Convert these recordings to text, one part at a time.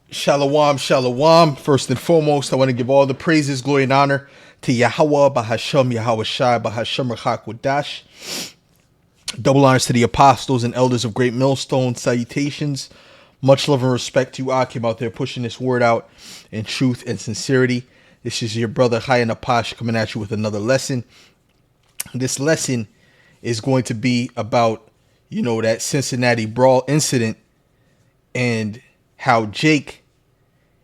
Shalom, shalom. First and foremost, I want to give all the praises, glory, and honor to Yahweh, Bahashem, Yahweh Shai, Bahashem, Rachak, Wadash. Double honors to the apostles and elders of Great Millstone. Salutations. Much love and respect to you, Akim, out there pushing this word out in truth and sincerity. This is your brother, Chayan Apash, coming at you with another lesson. This lesson is going to be about, that Cincinnati Brawl incident and how Jake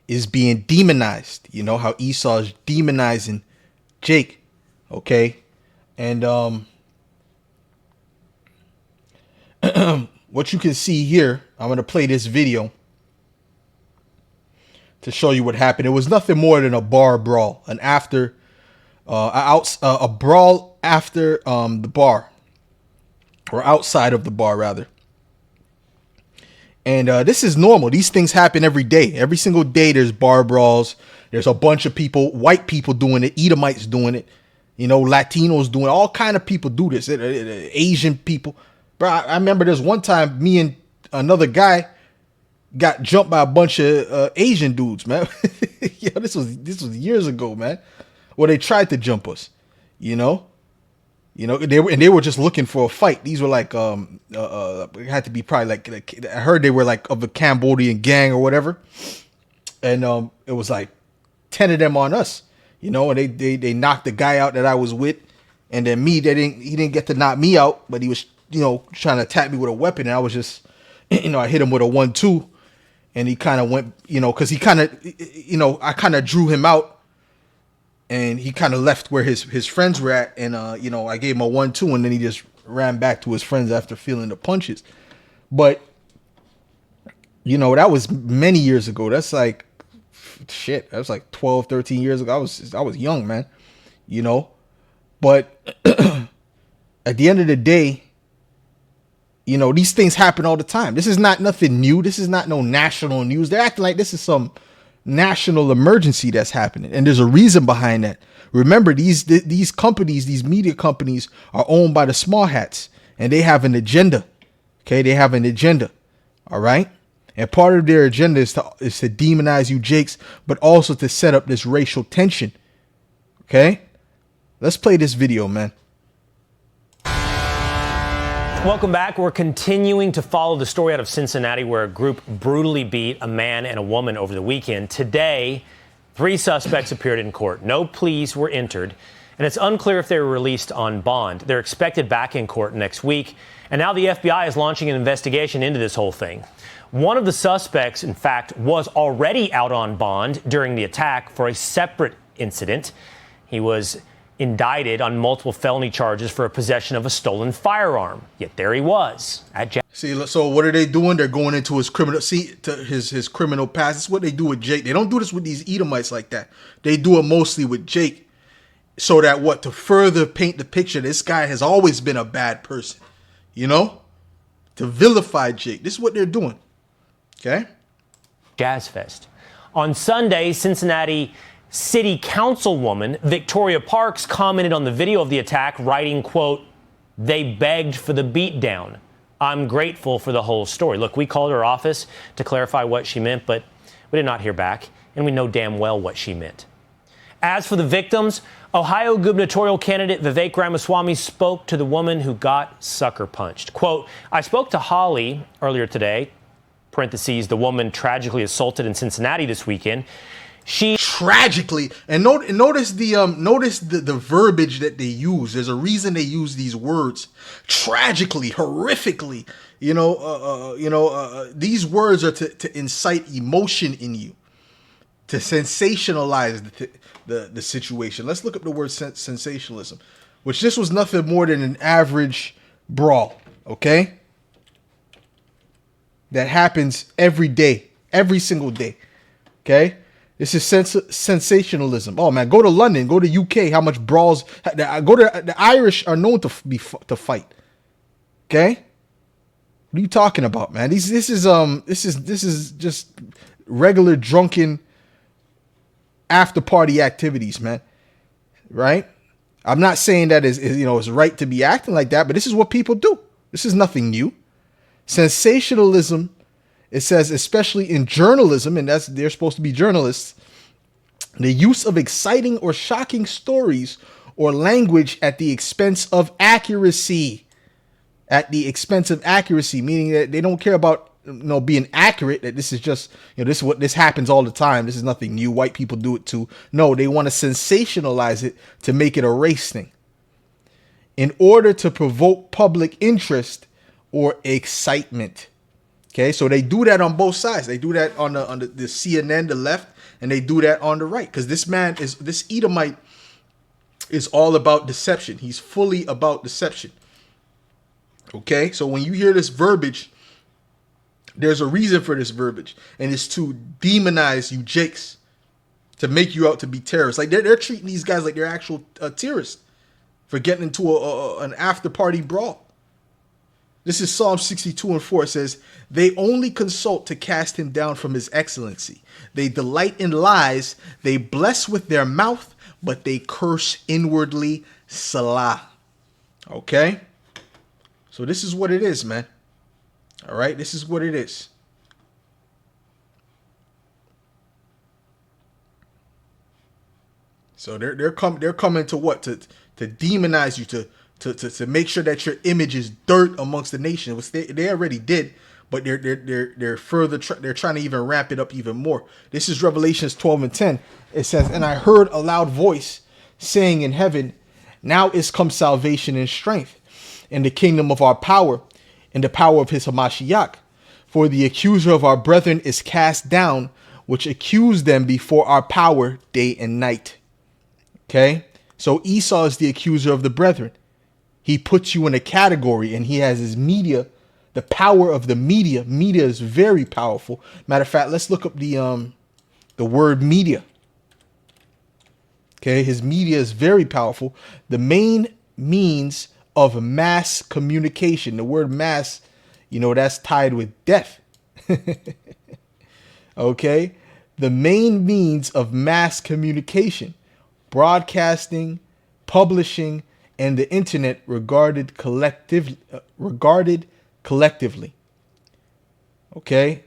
is being demonized. How Esau is demonizing Jake. Okay. And what you can see here, I'm going to play this video to show you what happened. It was nothing more than a bar brawl, a brawl after the bar, or outside of the bar rather. And this is normal. These things happen every day. Every single day there's bar brawls. There's a bunch of people, white people doing it, Edomites doing it, Latinos doing it. All kind of people do this. Asian people. Bro, I remember there's one time me and another guy got jumped by a bunch of Asian dudes, man. This was years ago, man. Well, they tried to jump us, they were just looking for a fight. These were like it had to be probably like I heard they were like of a Cambodian gang or whatever, and it was like 10 of them on us, and they knocked the guy out that I was with, and then me, he didn't get to knock me out, but he was trying to attack me with a weapon, and I was just I hit him with a 1-2, and he kind of went, because he kind of I kind of drew him out. And he kind of left where his friends were at. And, I gave him a 1-2 and then he just ran back to his friends after feeling the punches. But, that was many years ago. That's like, shit. That was like 12, 13 years ago. I was young, man. But at the end of the day, these things happen all the time. This is not nothing new. This is not no national news. They're acting like this is some national emergency that's happening, and there's a reason behind that. Remember, these companies, these media companies, are owned by the small hats, and they have an agenda. Okay, they have an agenda. All right, and part of their agenda is to demonize you, Jakes, but also to set up this racial tension. Okay, let's play this video, man. Welcome back. We're continuing to follow the story out of Cincinnati, where a group brutally beat a man and a woman over the weekend. Today, 3 suspects appeared in court. No pleas were entered, and it's unclear if they were released on bond. They're expected back in court next week, and now the FBI is launching an investigation into this whole thing. One of the suspects, in fact, was already out on bond during the attack for a separate incident. He was indicted on multiple felony charges for a possession of a stolen firearm. Yet there he was at See, so what are they doing? They're going into his criminal, his criminal past. This is what they do with Jake. They don't do this with these Edomites like that. They do it mostly with Jake, so that to further paint the picture, this guy has always been a bad person, to vilify Jake. This is what they're doing. Okay. Jazz Fest. On Sunday, Cincinnati City Councilwoman Victoria Parks commented on the video of the attack, writing, quote, "They begged for the beatdown. I'm grateful for the whole story." Look, we called her office to clarify what she meant, but we did not hear back, and we know damn well what she meant. As for the victims, Ohio gubernatorial candidate Vivek Ramaswamy spoke to the woman who got sucker punched. Quote, "I spoke to Holly earlier today," parentheses, the woman tragically assaulted in Cincinnati this weekend. She tragically, and notice the verbiage that they use. There's a reason they use these words. Tragically, horrifically. These words are to incite emotion in you, to sensationalize the situation. Let's look up the word sensationalism, which this was nothing more than an average brawl. Okay, that happens every day, every single day. Okay. This is sensationalism. Oh man, go to London, go to UK. How much brawls? Go to the Irish are known to fight. Okay, what are you talking about, man? This is just regular drunken after party activities, man. Right? I'm not saying that is it's right to be acting like that, but this is what people do. This is nothing new. Sensationalism, it says, especially in journalism, and they're supposed to be journalists, the use of exciting or shocking stories or language at the expense of accuracy. At the expense of accuracy, meaning that they don't care about being accurate, that this is just, this happens all the time. This is nothing new. White people do it too. No, they want to sensationalize it to make it a race thing in order to provoke public interest or excitement. Okay, so they do that on both sides. They do that on the CNN, the left, and they do that on the right, because this Edomite is all about deception. He's fully about deception. Okay, so when you hear this verbiage, there's a reason for this verbiage, and it's to demonize you jakes, to make you out to be terrorists. Like they're treating these guys like they're actual terrorists for getting into an after party brawl. This is Psalm 62:4. It says, "They only consult to cast him down from his excellency. They delight in lies. They bless with their mouth, but they curse inwardly. Salah." Okay. So this is what it is, man. All right, this is what it is. So they're coming to what? To demonize you, to make sure that your image is dirt amongst the nation, which they already did, but they're further they're trying to even ramp it up even more. This is Revelations 12:10. It says, "And I heard a loud voice saying in heaven, now is come salvation and strength, in the kingdom of our power, in the power of his Hamashiach. For the accuser of our brethren is cast down, which accused them before our power day and night." Okay, so Esau is the accuser of the brethren. He puts you in a category, and he has his media, the power of the media. Media is very powerful. Matter of fact, let's look up the word media. Okay, his media is very powerful. The main means of mass communication. The word mass, that's tied with death. Okay, the main means of mass communication, broadcasting, publishing, and the internet regarded collectively. Okay,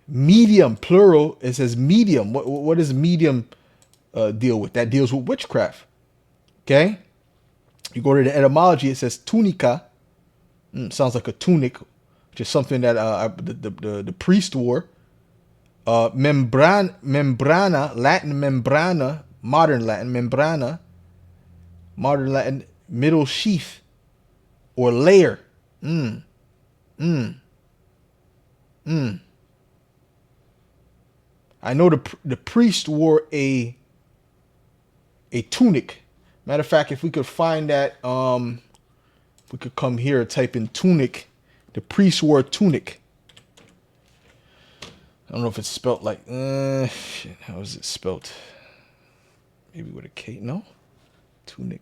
medium, plural. It says medium. What does medium deal with? That deals with witchcraft. Okay. You go to the etymology, it says tunica. Sounds like a tunic, which is something that the priest wore. Membrana, Latin membrana, modern Latin membrana, modern Latin middle sheath or layer. I know the priest wore a tunic. Matter of fact, if we could find that, we could come here and type in tunic. The priest wore a tunic. I don't know if it's spelt like, shit, how is it spelt? Maybe with a K, no? Tunic.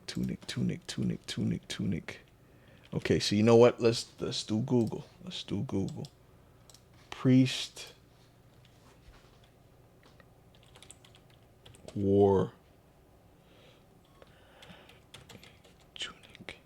Okay, so you know what? Let's do Google. Priest wore tunic.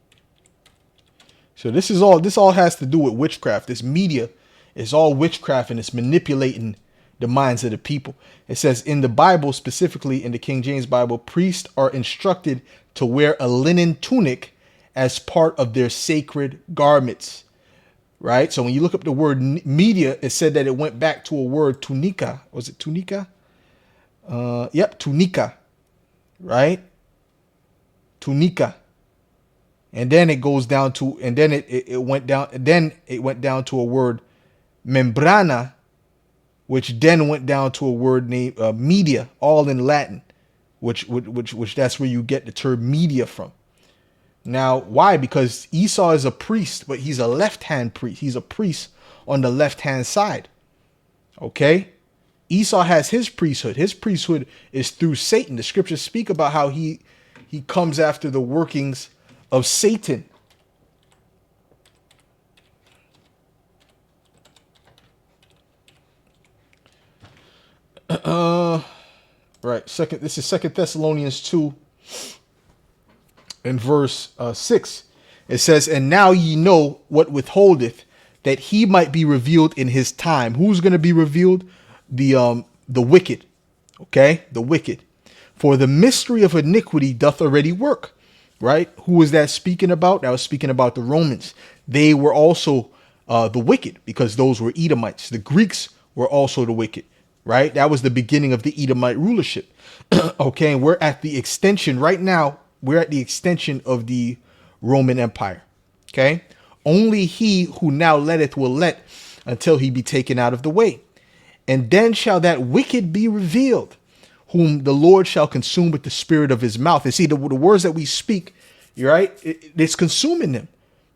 So this all has to do with witchcraft. This media is all witchcraft, and it's manipulating the minds of the people. It says in the Bible, specifically in the King James Bible, priests are instructed to wear a linen tunic as part of their sacred garments. Right? So when you look up the word media, it said that it went back to a word tunica. Was it tunica? Yep, tunica. Right? Tunica. And then it goes down to, and then it went down to a word membrana, which then went down to a word named media, all in Latin, which that's where you get the term media from. Now, why? Because Esau is a priest, but he's a left-hand priest. He's a priest on the left-hand side. Okay? Esau has his priesthood. His priesthood is through Satan. The scriptures speak about how he comes after the workings of Satan. Right. This is 2 Thessalonians 2 and verse 6. It says, "And now ye know what withholdeth that he might be revealed in his time. Who's going to be revealed? The wicked. Okay, the wicked. For the mystery of iniquity doth already work. Right? Who was that speaking about? That was speaking about the Romans. They were also the wicked, because those were Edomites. The Greeks were also the wicked. Right? That was the beginning of the Edomite rulership. Okay, and we're at the extension right now. We're at the extension of the Roman Empire. Okay, only he who now letteth will let until he be taken out of the way. And then shall that wicked be revealed, whom the Lord shall consume with the spirit of his mouth. And see, the words that we speak, you're right, it's consuming them.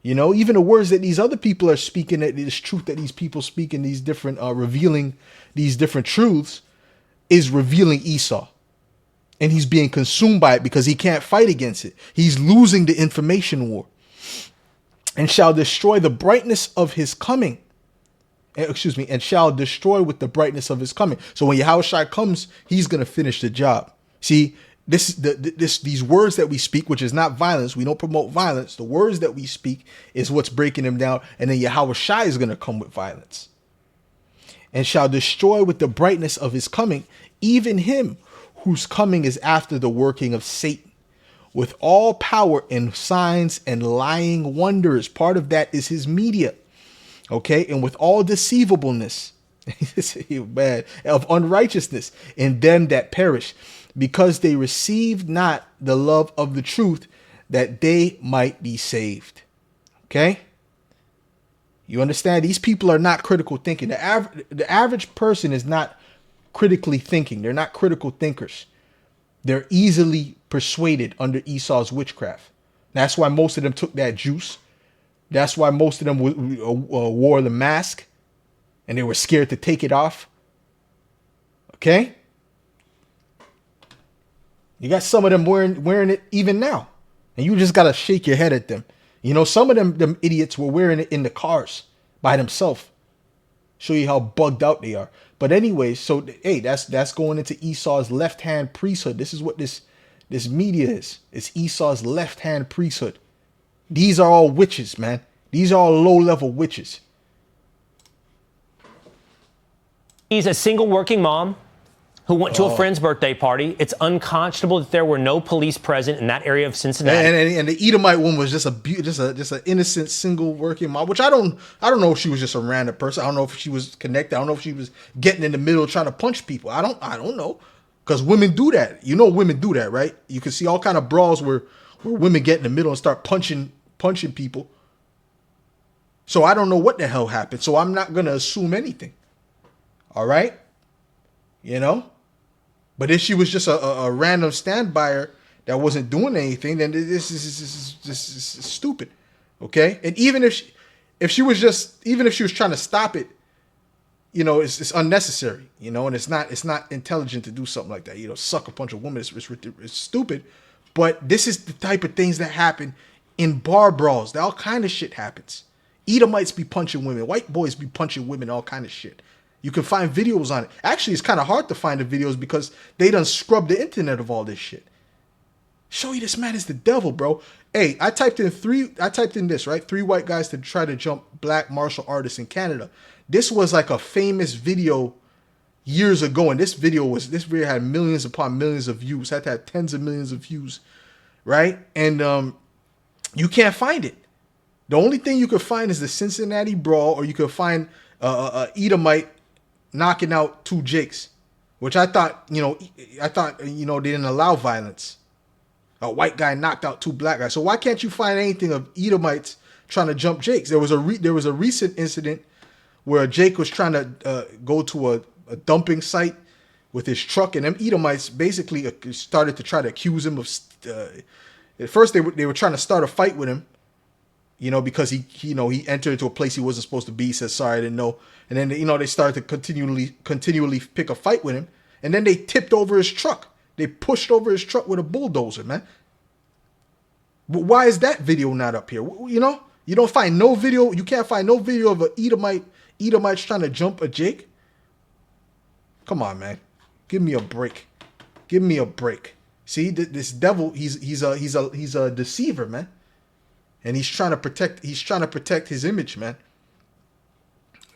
You know, even the words that these other people are speaking, that this truth that these people speak in these different, revealing these different truths, is revealing Esau. And he's being consumed by it because he can't fight against it. He's losing the information war. And shall destroy the brightness of his coming. And shall destroy with the brightness of his coming. So when Yahushua comes, he's going to finish the job. See, these words that we speak, which is not violence. We don't promote violence. The words that we speak is what's breaking them down. And then Yahushua is going to come with violence. And shall destroy with the brightness of his coming, even him whose coming is after the working of Satan, with all power and signs and lying wonders. Part of that is his media. Okay, and with all deceivableness bad, of unrighteousness in them that perish, because they received not the love of the truth, that they might be saved. Okay, you understand? These people are not critical thinking. The average person is not critically thinking. They're not critical thinkers. They're easily persuaded under Esau's witchcraft. That's why most of them took that juice. That's why most of them wore the mask, and they were scared to take it off. Okay? You got some of them wearing it even now, and you just got to shake your head at them. You know, some of them idiots were wearing it in the cars by themselves. Show you how bugged out they are. But anyway, so hey, that's going into Esau's left-hand priesthood. This is what this media is. It's Esau's left-hand priesthood. These are all witches, man. These are all low-level witches. He's a single working mom who went to a friend's birthday party. It's unconscionable that there were no police present in that area of Cincinnati. And the Edomite one was just an innocent single working mom, which I don't know if she was just a random person. I don't know if she was connected. I don't know if she was getting in the middle trying to punch people. I don't know, because women do that. You know, women do that, right? You can see all kind of brawls where women get in the middle and start punching people. So I don't know what the hell happened. So I'm not going to assume anything. All right. You know, but if she was just a random stand-byer that wasn't doing anything, then this is stupid. Okay. And even if she was trying to stop it, you know, it's unnecessary, you know, and it's not intelligent to do something like that. You know, suck a bunch of women. It's stupid. But this is the type of things that happen in bar brawls. All kind of shit happens. Edomites be punching women. White boys be punching women. All kind of shit. You can find videos on it. Actually, it's kind of hard to find the videos because they done scrubbed the internet of all this shit. Show you this man is the devil, bro. Hey, I typed in this, right? 3 white guys to try to jump black martial artists in Canada. This was like a famous video years ago, and this video had millions upon millions of views. Had to have tens of millions of views, right? And you can't find it. The only thing you could find is the Cincinnati Brawl, or you could find Edomite knocking out 2 Jakes, which I thought they didn't allow violence. A white guy knocked out 2 black guys. So why can't you find anything of Edomites trying to jump Jakes? There was a recent incident where a Jake was trying to go to a dumping site with his truck, and them Edomites basically started to try to accuse him of. At first, they were trying to start a fight with him, you know, because he entered into a place he wasn't supposed to be. He said, "Sorry, I didn't know." And then they started to continually pick a fight with him, and then they tipped over his truck. They pushed over his truck with a bulldozer, man. But why is that video not up here? You know, you don't find no video. You can't find no video of an Edomites trying to jump a Jake. Come on, man. Give me a break. Give me a break. See, this devil, he's a deceiver, man. And he's trying to protect his image, man.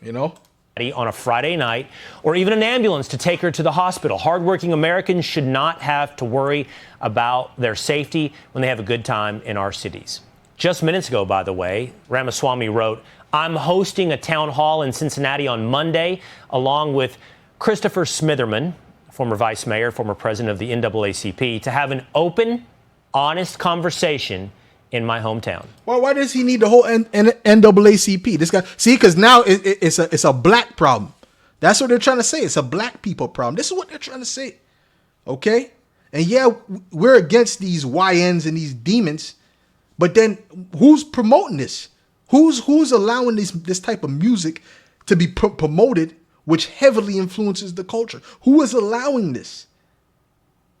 You know? On a Friday night, or even an ambulance to take her to the hospital. Hardworking Americans should not have to worry about their safety when they have a good time in our cities. Just minutes ago, by the way, Ramaswamy wrote, I'm hosting a town hall in Cincinnati on Monday, along with Christopher Smitherman, former vice mayor, former president of the NAACP, to have an open, honest conversation in my hometown. Well, why does he need the whole NAACP? This guy, see, because now it's a black problem. That's what they're trying to say. It's a black people problem. This is what they're trying to say. Okay? And yeah, we're against these YNs and these demons, but then who's promoting this? Who's allowing this type of music to be promoted, which heavily influences the culture? Who is allowing this?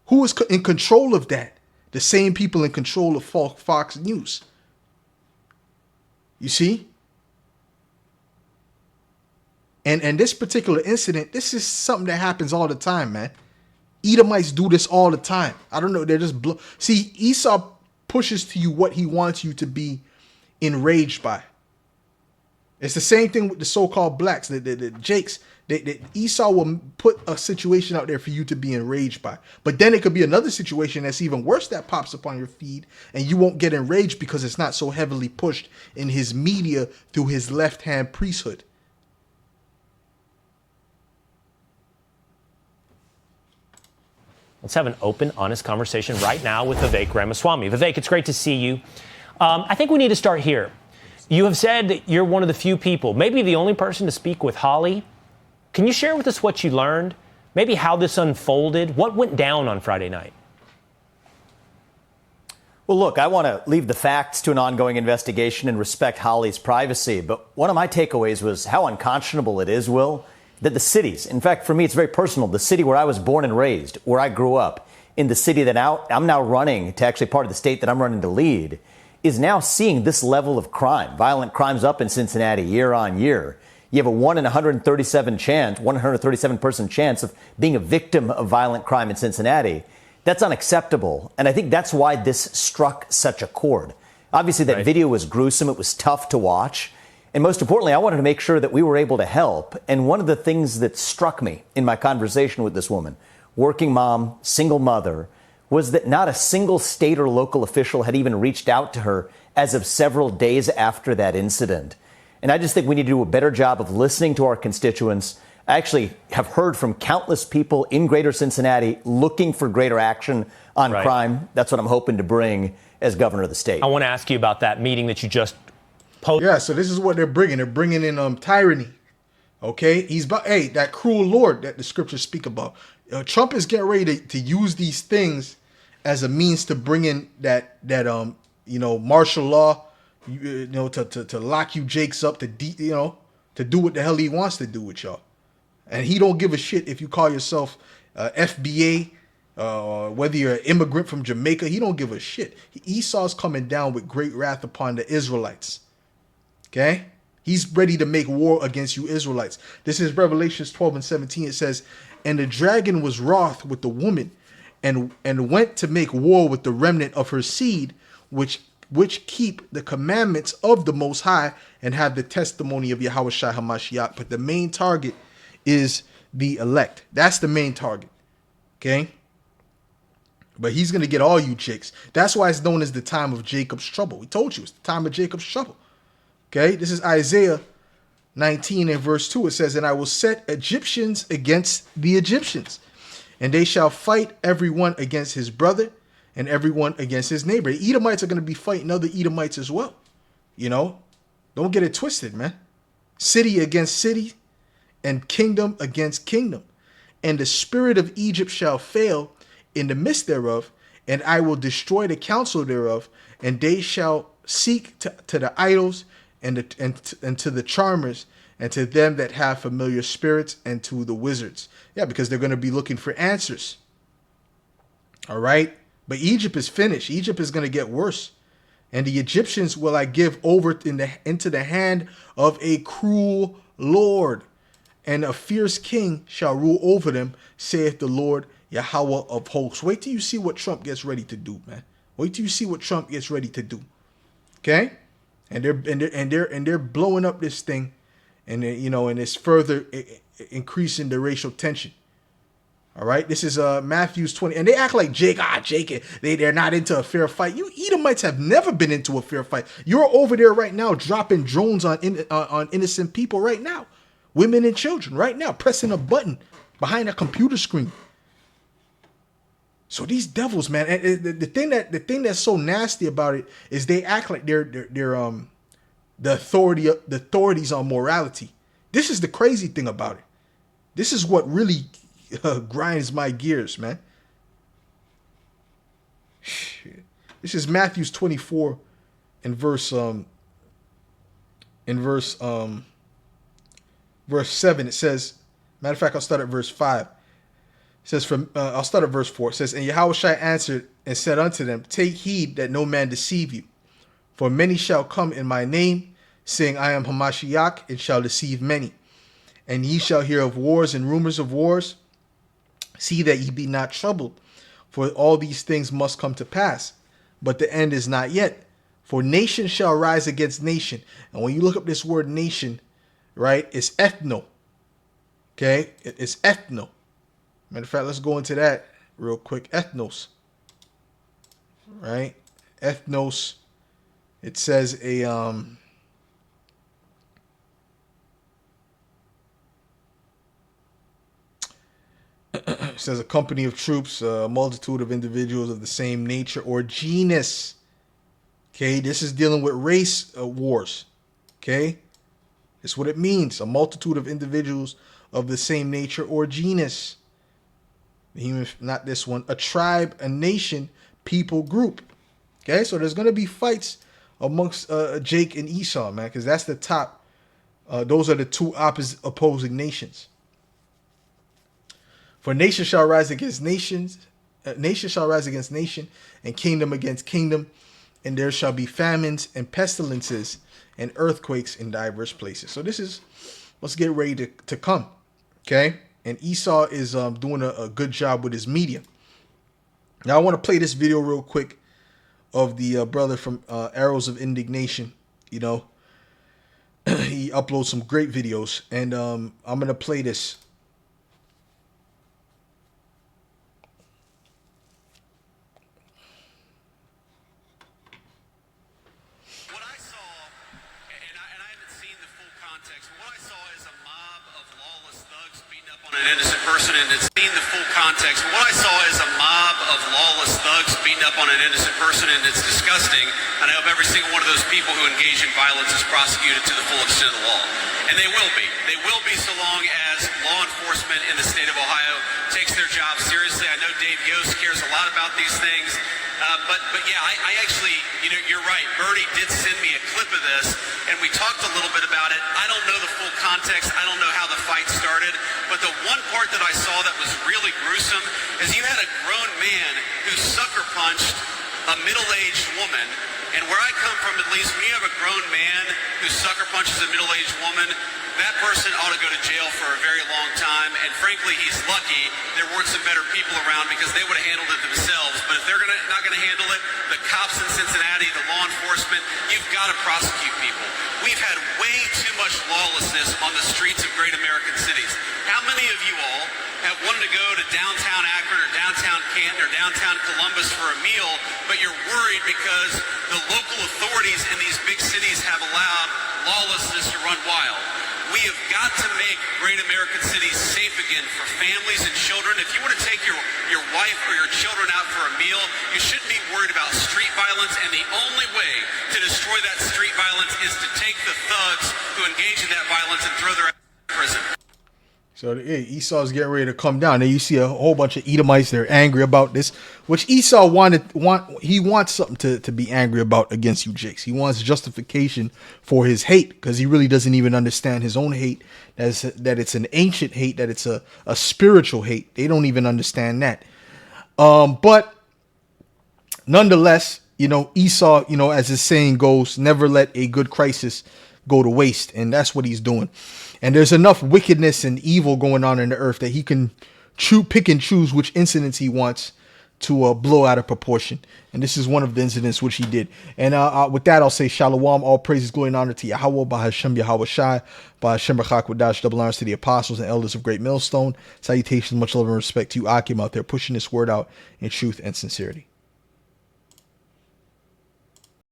Who is in control of that? The same people in control of Fox News. You see? And this particular incident, this is something that happens all the time, man. Edomites do this all the time. I don't know. They're just see, Esau pushes to you what he wants you to be enraged by. It's the same thing with the so-called blacks, the Jakes. Esau will put a situation out there for you to be enraged by. But then it could be another situation that's even worse that pops up on your feed, and you won't get enraged because it's not so heavily pushed in his media through his left-hand priesthood. Let's have an open, honest conversation right now with Vivek Ramaswamy. Vivek, it's great to see you. I think we need to start here. You have said that you're one of the few people, maybe the only person to speak with Holly. Can you share with us what you learned? Maybe how this unfolded? What went down on Friday night? Well, look, I want to leave the facts to an ongoing investigation and respect Holly's privacy. But one of my takeaways was how unconscionable it is, Will, that the cities, in fact, for me, it's very personal, the city where I was born and raised, where I grew up, in the city that I'm now running to actually part of the state that I'm running to lead, is now seeing this level of crime, violent crimes up in Cincinnati year on year. You have a 1 in 137 person chance of being a victim of violent crime in Cincinnati. That's unacceptable. And I think that's why this struck such a chord. Obviously, that video was gruesome. It was tough to watch. And most importantly, I wanted to make sure that we were able to help. And one of the things that struck me in my conversation with this woman, working mom, single mother, was that not a single state or local official had even reached out to her as of several days after that incident. And I just think we need to do a better job of listening to our constituents. I actually have heard from countless people in greater Cincinnati looking for greater action on crime. That's what I'm hoping to bring as governor of the state. I want to ask you about that meeting that you just posted. Yeah, so this is what they're bringing. They're bringing in tyranny. Okay? That cruel Lord that the scriptures speak about. Trump is getting ready to use these things as a means to bring in that martial law, to lock you Jakes up, to do what the hell he wants to do with y'all. And he don't give a shit if you call yourself FBA, whether you're an immigrant from Jamaica. He don't give a shit. Esau's coming down with great wrath upon the Israelites. Okay? He's ready to make war against you Israelites. This is Revelations 12 and 17. It says, and the dragon was wroth with the woman and went to make war with the remnant of her seed, which keep the commandments of the Most High and have the testimony of Yahushua HaMashiach. But the main target is the elect. That's the main target. Okay? But he's going to get all you chicks. That's why it's known as the time of Jacob's trouble. We told you it's the time of Jacob's trouble. Okay? This is Isaiah 19 and verse 2. It says, and I will set Egyptians against the Egyptians, and they shall fight everyone against his brother and everyone against his neighbor. The Edomites are going to be fighting other Edomites as well. Don't get it twisted, man. City against city and kingdom against kingdom. And the spirit of Egypt shall fail in the midst thereof, and I will destroy the counsel thereof, and they shall seek to the idols and to the charmers and to them that have familiar spirits and to the wizards. Yeah, because they're going to be looking for answers. All right? But Egypt is finished. Egypt is going to get worse. And the Egyptians will I give over into the hand of a cruel Lord, and a fierce king shall rule over them, saith the Lord Yahweh of hosts. Wait till you see what Trump gets ready to do, man. Wait till you see what Trump gets ready to do. Okay? And they're blowing up this thing and and it's further increasing the racial tension. All right, this is Matthew's 20, and they act like Jake, they're not into a fair fight. You Edomites have never been into a fair fight. You're over there right now dropping drones on innocent people right now, women and children right now, pressing a button behind a computer screen. So these devils, man, and the thing that's so nasty about it is they act like they're the authorities on morality. This is the crazy thing about it. This is what really grinds my gears, man. This is Matthew's 24 in verse 7. It says, matter of fact, I'll start at verse 5. It says I'll start at verse 4. It says, and Yahushua answered and said unto them, take heed that no man deceive you, for many shall come in my name, saying, I am Hamashiach, and shall deceive many. And ye shall hear of wars and rumors of wars. See that ye be not troubled, for all these things must come to pass, but the end is not yet. For nation shall rise against nation. And when you look up this word nation, right, it's ethno. Okay, it's ethno. Matter of fact, let's go into that real quick. Ethnos, right? Ethnos. It says it says a company of troops, a multitude of individuals of the same nature or genus. Okay, this is dealing with race wars. Okay, that's what it means. A multitude of individuals of the same nature or genus. The human, not this one. A tribe, a nation, people, group. Okay, so there's going to be fights amongst Jake and Esau, man, because that's the top. Those are the two opposing nations. For nation shall rise against nations, nation shall rise against nation, and kingdom against kingdom, and there shall be famines and pestilences and earthquakes in diverse places. So this is what's getting ready to come. Okay, and Esau is doing a good job with his media. Now I want to play this video real quick of the brother from Arrows of Indignation. He uploads some great videos, and I'm gonna play this. An innocent person, and it's seen the full context. But what I saw is a mob of lawless thugs beating up on an innocent person, and it's disgusting. And I hope every single one of those people who engage in violence is prosecuted to the full extent of the law. And they will be. They will be so long as law enforcement in the state of Ohio takes their job seriously. I know Dave Yost cares a lot about these things. But yeah, I actually, you're right. Bertie did send me a clip of this, and we talked a little bit about it. I don't know the full context. I don't know how the fight started. But the one part that I saw that was really gruesome is you had a grown man who sucker punched a middle-aged woman. And where I come from, at least, when you have a grown man who sucker punches a middle-aged woman, that person ought to go to jail for a very long time. And frankly, he's lucky there weren't some better people around, because they would have handled it themselves. But if they're not going to handle it, the cops in Cincinnati, the law enforcement, you've got to prosecute people. We've had way too much lawlessness on the streets of great American cities. How many of you all have wanted to go to downtown Akron or downtown Canton or downtown Columbus for a meal, but you're worried because the local authorities in these big cities have allowed lawlessness to run wild? We have got to make great American cities safe again for families and children. If you want to take your wife or your children out for a meal, you shouldn't be worried about street violence. And the only way to destroy that street violence is to take the thugs who engage in that violence and throw their ass in prison. So Esau's getting ready to come down. And you see a whole bunch of Edomites. They're angry about this, which Esau he wants something to be angry about against you, Jakes. He wants justification for his hate, because he really doesn't even understand his own hate. That it's an ancient hate, that it's a spiritual hate. They don't even understand that. But nonetheless, Esau, as his saying goes, never let a good crisis go to waste. And that's what he's doing. And there's enough wickedness and evil going on in the earth that he can pick and choose which incidents he wants to blow out of proportion. And this is one of the incidents which he did. And with that, I'll say Shalom, all praises, glory, and honor to Yahweh, Bahashem Yahweh Shai, Bahashem Rachakwadash, double honors to the apostles and elders of Great Millstone. Salutations, much love and respect to you, Akim, out there pushing this word out in truth and sincerity.